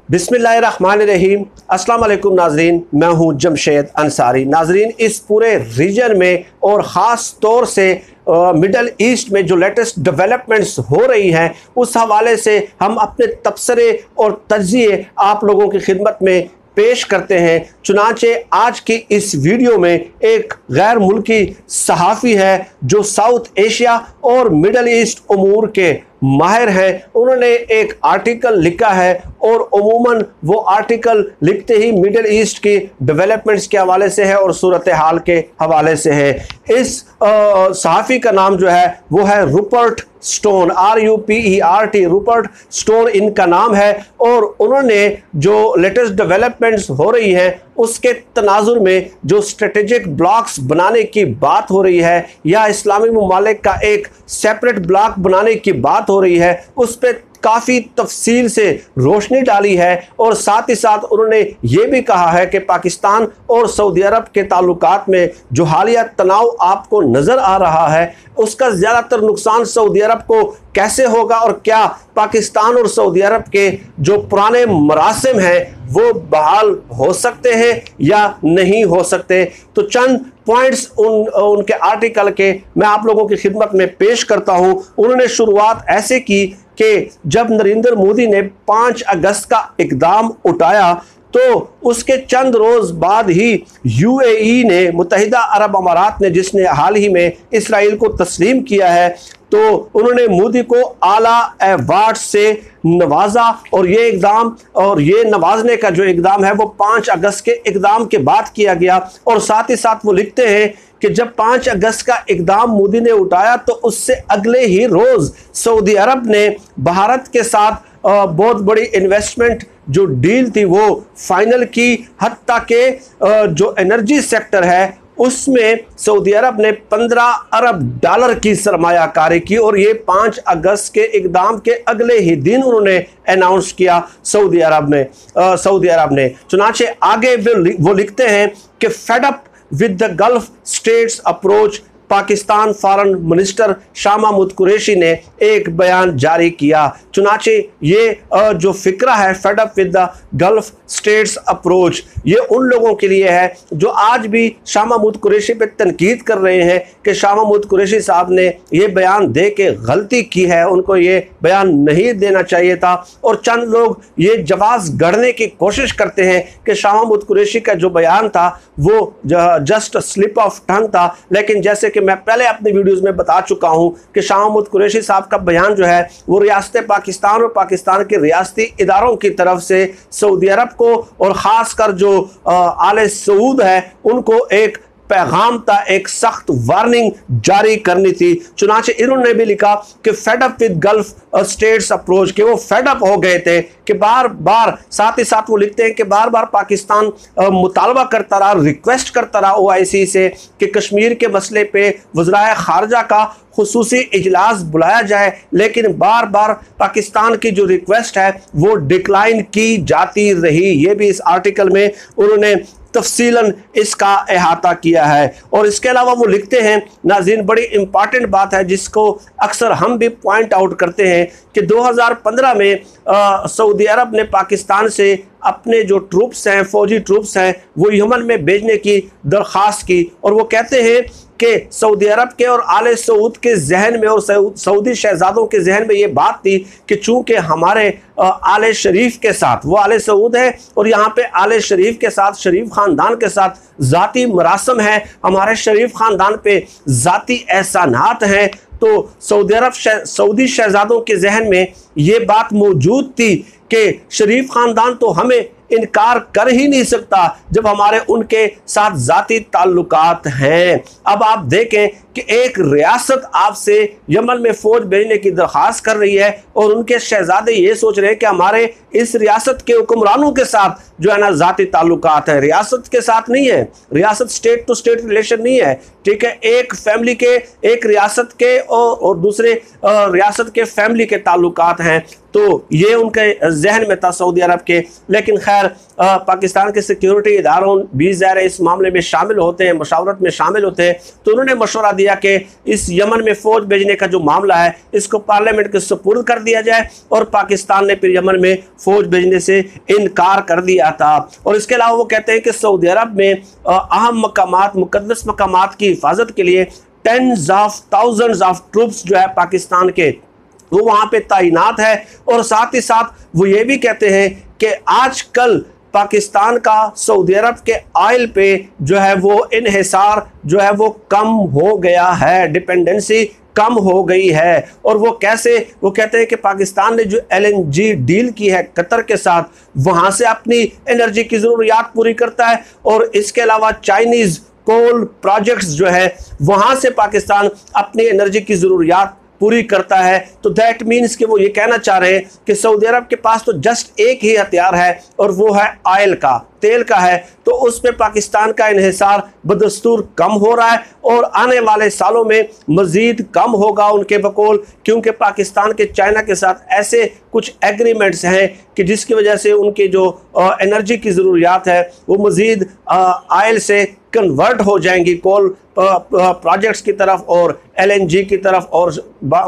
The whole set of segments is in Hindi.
बिस्मिल्लाहिर्रहमानिर्रहीम। अस्सलाम वालेकुम नाजरीन, मैं हूं जमशेद अंसारी। नाजरीन, इस पूरे रीजन में और ख़ास तौर से मिडल ईस्ट में जो लेटेस्ट डेवलपमेंट्स हो रही हैं उस हवाले से हम अपने तबसरे और तज्ज़िये आप लोगों की खिदमत में पेश करते हैं। चुनांचे आज की इस वीडियो में एक गैर मुल्की सहाफ़ी है जो साउथ एशिया और मिडल ईस्ट उमूर के माहिर हैं। उन्होंने एक आर्टिकल लिखा है और उमूमन वो आर्टिकल लिखते ही मिडल ईस्ट की डेवलपमेंट्स के हवाले से है और सूरत हाल के हवाले से है। इस सहाफ़ी का नाम जो है वो है Rupert stone, RUPERT, Rupert stone इनका नाम है। और उन्होंने जो लेटेस्ट डेवलपमेंट्स हो रही हैं उसके तनाजुर में जो स्ट्रेटेजिक ब्लॉक्स बनाने की बात हो रही है या इस्लामी ममालिक का एक सेपरेट ब्लॉक बनाने की बात हो रही है, उस पर काफ़ी तफसील से रोशनी डाली है। और साथ ही साथ उन्होंने ये भी कहा है कि पाकिस्तान और सऊदी अरब के ताल्लुकात में जो हालिया तनाव आपको नज़र आ रहा है उसका ज़्यादातर नुकसान सऊदी अरब को कैसे होगा और क्या पाकिस्तान और सऊदी अरब के जो पुराने मरासिम हैं वो बहाल हो सकते हैं या नहीं हो सकते। तो चंद पॉइंट्स उनके आर्टिकल के मैं आप लोगों की खिदमत में पेश करता हूं। उन्होंने शुरुआत ऐसे की कि जब नरेंद्र मोदी ने 5 अगस्त का इकदाम उठाया तो उसके चंद रोज बाद ही UAE ने, मुत्तहिदा अरब अमारात ने, जिसने हाल ही में इसराइल को तस्लीम किया है, तो उन्होंने मोदी को आला अवार्ड से नवाजा। और ये इकदाम और ये नवाजने का जो इकदाम है वो 5 अगस्त के इकदाम के बाद किया गया। और साथ ही साथ वो लिखते हैं कि जब 5 अगस्त का इकदाम मोदी ने उठाया तो उससे अगले ही रोज़ सऊदी अरब ने भारत के साथ बहुत बड़ी इन्वेस्टमेंट जो डील थी वो फाइनल की। हत्ता के जो एनर्जी सेक्टर है उसमें सऊदी अरब ने 15 अरब डॉलर की सरमायाकारी की और ये 5 अगस्त के इकदाम के अगले ही दिन उन्होंने अनाउंस किया सऊदी अरब ने। चुनांचे आगे वो लिखते हैं कि fed up with the gulf states approach, Pakistan foreign minister Shah Mahmood Qureshi ने एक बयान जारी किया। चुनांचे ये जो फिक्रा है fade up with the gulf states approach, ये उन लोगों के लिए है जो आज भी शाह महमूद कुरैशी पे तनकीद कर रहे हैं कि शाह महमूद कुरैशी साहब ने ये बयान दे के गलती की है, उनको ये बयान नहीं देना चाहिए था। और चंद लोग ये जवाब गढ़ने की कोशिश करते हैं कि शाह महमूद कुरैशी का जो बयान था वो जस्ट स्लिप ऑफ टंग था। लेकिन जैसे कि मैं पहले अपने वीडियोस में बता चुका हूं कि शाह महमूद कुरैशी साहब का बयान जो है वो रियासत पाकिस्तान और पाकिस्तान के रियासती इदारों की तरफ से सऊदी अरब को और ख़ासकर जो आले सऊद है उनको एक पैगाम था, एक सख्त वार्निंग जारी करनी थी। चुनांचे इन्होंने भी लिखा कि fed up with gulf states approach, कि वो फेड अप हो गए थे कि बार बार, साथ ही साथ वो लिखते हैं कि बार बार पाकिस्तान मुतालबा करता रहा, रिक्वेस्ट करता रहा OIC से कि कश्मीर के मसले पे वज़राए ख़ारजा का खुसूसी इजलास बुलाया जाए, लेकिन बार बार पाकिस्तान की जो रिक्वेस्ट है वो डिक्लाइन की जाती रही। ये भी इस आर्टिकल में उन्होंने तफसीलन इसका अहाता किया है। और इसके अलावा वो लिखते हैं, नाज़रीन, बड़ी इंपॉर्टेंट बात है जिसको अक्सर हम भी पॉइंट आउट करते हैं कि 2015 में सऊदी अरब ने पाकिस्तान से अपने जो ट्रूप्स हैं, फौजी ट्रूप्स हैं, वो यमन में भेजने की दरख्वास्त की। और वो कहते हैं कि सऊदी अरब के और आले सऊद के जहन में और सऊदी शहजादों के जहन में ये बात थी कि चूंकि हमारे आले शरीफ के साथ, वो आले सऊद है और यहाँ पे आले शरीफ के साथ, शरीफ ख़ानदान के साथ ज़ाती मरासम है, हमारे शरीफ ख़ानदान पे ज़ाती एहसानात हैं, तो सऊदी शहजादों के जहन में ये बात मौजूद थी कि शरीफ ख़ानदान तो हमें इनकार कर ही नहीं सकता जब हमारे उनके साथ ज़ाती ताल्लुकात हैं। अब आप देखें कि एक रियासत आपसे यमन में फ़ौज भेजने की दरख्वास्त कर रही है और उनके शहजादे ये सोच रहे हैं कि हमारे इस रियासत के हुक्मरानों के साथ जो है ना ज़ाती ताल्लुकात हैं, रियासत के साथ नहीं है, रियासत स्टेट टू स्टेट रिलेशन नहीं है, ठीक है। एक फैमिली के, एक रियासत के और दूसरे रियासत के फैमिली के ताल्लुकात हैं, तो ये उनके जहन में था सऊदी अरब के। लेकिन खैर पाकिस्तान के सिक्योरिटी इदारों भी ज़ाहिर इस मामले में शामिल होते हैं, मशावरत में शामिल होते हैं, तो उन्होंने मशवरा दिया कि इस यमन में फ़ौज भेजने का जो मामला है इसको पार्लियामेंट के सुपुर्द कर दिया जाए, और पाकिस्तान ने फिर यमन में फ़ौज भेजने से इनकार कर दिया था। और इसके अलावा वो कहते हैं कि सऊदी अरब में अहम मकामात, मुकद्दस मकामात की हिफाजत के लिए tens of thousands of troops जो है पाकिस्तान के वो वहाँ पे तैनात है। और साथ ही साथ वो ये भी कहते हैं कि आजकल पाकिस्तान का सऊदी अरब के ऑयल पे जो है वो इन्हिसार जो है वो कम हो गया है, डिपेंडेंसी कम हो गई है। और वो कैसे, वो कहते हैं कि पाकिस्तान ने जो LNG डील की है कतर के साथ, वहाँ से अपनी एनर्जी की ज़रूरियात पूरी करता है, और इसके अलावा चाइनीज़ कोल प्रोजेक्ट्स जो है वहाँ से पाकिस्तान अपनी एनर्जी की ज़रूरियात पूरी करता है। तो दैट मीन्स कि वो ये कहना चाह रहे हैं कि सऊदी अरब के पास तो जस्ट एक ही हथियार है, और वो है ऑयल का, तेल का है। तो उस पर पाकिस्तान का इन्हिसार बदस्तूर कम हो रहा है, और आने वाले सालों में मज़ीद कम होगा उनके बकौल, क्योंकि पाकिस्तान के चाइना के साथ ऐसे कुछ एग्रीमेंट्स हैं कि जिसकी वजह से उनकी जो एनर्जी की ज़रूरियात है वो मज़ीद ऑयल से कन्वर्ट हो जाएंगी कोल प्रोजेक्ट्स की तरफ और LNG की तरफ, और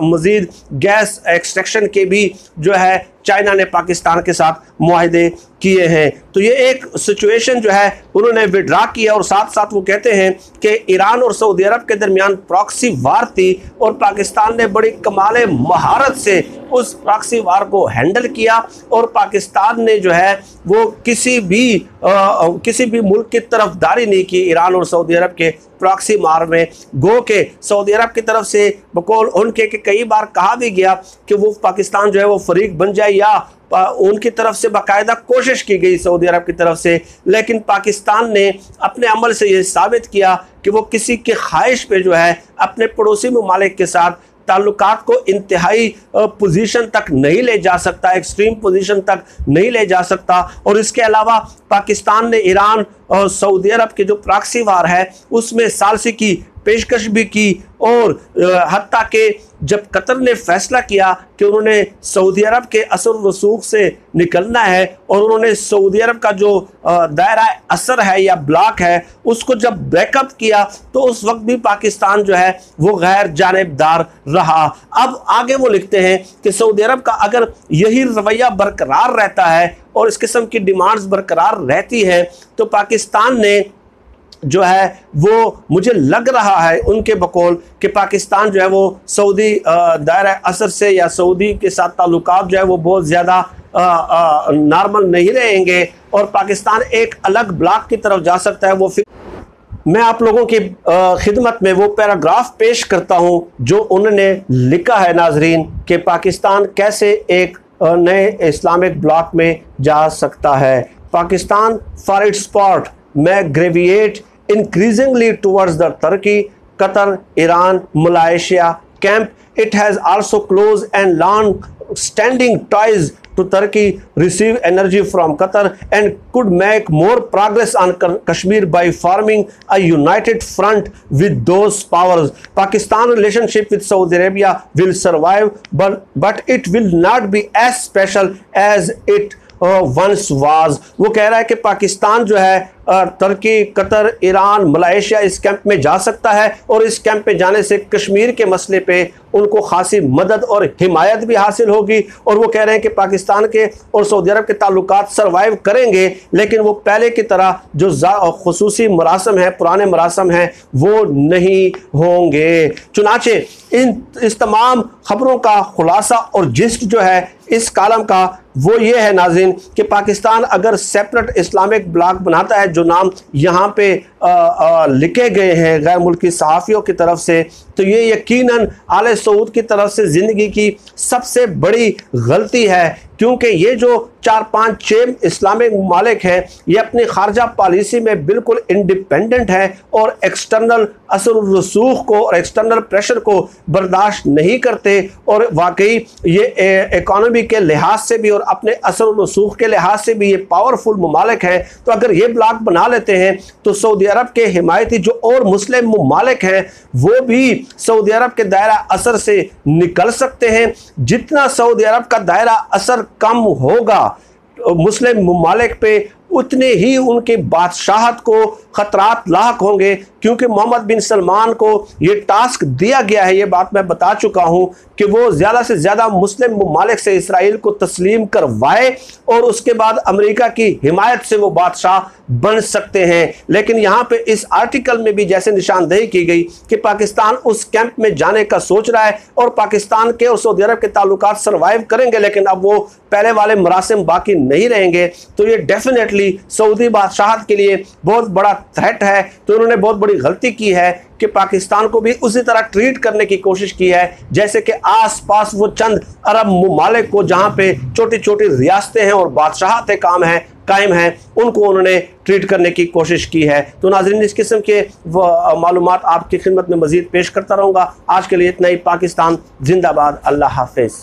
मज़ीद गैस एक्सट्रैक्शन के भी जो है चाइना ने पाकिस्तान के साथ मुआहदे किए हैं। तो ये एक सिचुएशन जो है उन्होंने विड्रा किया। और साथ साथ वो कहते हैं कि ईरान और सऊदी अरब के दरमियान प्रॉक्सी वार थी, और पाकिस्तान ने बड़ी कमाल महारत से उस प्रॉक्सी वार को हैंडल किया, और पाकिस्तान ने जो है वो किसी भी मुल्क की तरफदारी नहीं की ईरान और सऊदी अरब के प्रॉक्सी मार में। गो के सऊदी अरब की तरफ से बकौल उनके कि कई बार कहा भी गया कि वो पाकिस्तान जो है वो फरीक बन जाए, या उनकी तरफ से बाकायदा कोशिश की गई सऊदी अरब की तरफ से, लेकिन पाकिस्तान ने अपने अमल से ये साबित किया कि वो किसी की ख्वाहिश पे जो है अपने पड़ोसी ममालिक के साथ ताल्लुकात को इंतहाई पोजीशन तक नहीं ले जा सकता, एक्सट्रीम पोजीशन तक नहीं ले जा सकता। और इसके अलावा पाकिस्तान ने ईरान और सऊदी अरब के जो प्रॉक्सी वार है उसमें सालसी की पेशकश भी की, और हत्ता के जब कतर ने फैसला किया कि उन्होंने सऊदी अरब के असर रसूख से निकलना है, और उन्होंने सऊदी अरब का जो दायरा असर है या ब्लॉक है उसको जब ब्रेकअप किया, तो उस वक्त भी पाकिस्तान जो है वो गैर जानिबदार रहा। अब आगे वो लिखते हैं कि सऊदी अरब का अगर यही रवैया बरकरार रहता है और इस किस्म की डिमांड्स बरकरार रहती है, तो पाकिस्तान ने जो है वो, मुझे लग रहा है उनके बकौल कि पाकिस्तान जो है वो सऊदी दायरा असर से या सऊदी के साथ ताल्लुकात जो है वो बहुत ज़्यादा नॉर्मल नहीं रहेंगे, और पाकिस्तान एक अलग ब्लॉक की तरफ जा सकता है। वो फिर मैं आप लोगों की खिदमत में वो पैराग्राफ पेश करता हूँ जो उन्होंने लिखा है नाजरीन, कि पाकिस्तान कैसे एक नए इस्लामिक ब्लॉक में जा सकता है। पाकिस्तान फॉर इट्स पार्ट में ग्रेविएट increasingly towards the Turkey, Qatar, Iran, Malaysia camp. It has also close and long-standing ties to Turkey, receive energy from Qatar, and could make more progress on Kashmir by forming a united front with those powers. Pakistan relationship with Saudi Arabia will survive, but it will not be as special as it once was. वो कह रहा है कि पाकिस्तान जो है तुर्की, कतर, ईरान, मलेशिया इस कैंप में जा सकता है, और इस कैंप में जाने से कश्मीर के मसले पे उनको खासी मदद और हिमायत भी हासिल होगी। और वो कह रहे हैं कि पाकिस्तान के और सऊदी अरब के ताल्लुकात सर्वाइव करेंगे, लेकिन वो पहले की तरह जो खुसूसी मरासम हैं, पुराने मरासम हैं, वो नहीं होंगे। चुनाचे इस तमाम ख़बरों का खुलासा और जिस्ट जो है इस कालम का वो ये है नाज़रीन कि पाकिस्तान अगर सेपरेट इस्लामिक ब्लॉक बनाता है, जो नाम यहाँ पे लिखे गए हैं गैर मुल्की सहाफ़ियों की तरफ से, तो ये यकीनन आले सऊद की तरफ से ज़िंदगी की सबसे बड़ी गलती है, क्योंकि ये जो 4-5-6 इस्लामिक ममालिक हैं ये अपनी खारजा पॉलिसी में बिल्कुल इंडिपेंडेंट है और एक्सटर्नल असर रसूख को और एक्सटर्नल प्रेशर को बर्दाश्त नहीं करते, और वाकई ये इकॉनमी के लिहाज से भी और अपने असर रसूख के लिहाज से भी ये पावरफुल ममालिक हैं। तो अगर ये ब्लॉक बना लेते हैं तो सऊदी अरब के हिमायती जो और मुस्लिम ममालिक हैं वो भी सऊदी अरब के दायरा असर से निकल सकते हैं। जितना सऊदी अरब का दायरा असर कम होगा मुस्लिम ममालिक पे, उतने ही उनके बादशाहत को ख़तरात लाक होंगे, क्योंकि मोहम्मद बिन सलमान को ये टास्क दिया गया है, ये बात मैं बता चुका हूँ कि वो ज़्यादा से ज़्यादा मुस्लिम ममालिक से इसराइल को तस्लीम करवाए और उसके बाद अमेरिका की हिमायत से वो बादशाह बन सकते हैं। लेकिन यहाँ पे इस आर्टिकल में भी जैसे निशानदेही की गई कि पाकिस्तान उस कैंप में जाने का सोच रहा है और पाकिस्तान के और सऊदी अरब के ताल्लुकात सर्वाइव करेंगे, लेकिन अब वो पहले वाले मरासिम बाकी नहीं रहेंगे, तो ये डेफिनेटली सऊदी बादशाहत के लिए बहुत बड़ा थ्रेट है। तो उन्होंने बहुत बड़ी गलती की है कि पाकिस्तान को भी उसी तरह ट्रीट करने की कोशिश की है जैसे कि आसपास वो चंद अरब ममालिक को जहां पे छोटी छोटी रियासतें हैं और बादशाहतें कायम हैं उनको उन्होंने ट्रीट करने की कोशिश की है। तो नाज़रीन, इस किस्म के मालूमात आपकी खिदमत में मज़ीद पेश करता रहूँगा। आज के लिए इतना ही। पाकिस्तान जिंदाबाद। अल्लाह हाफिज़।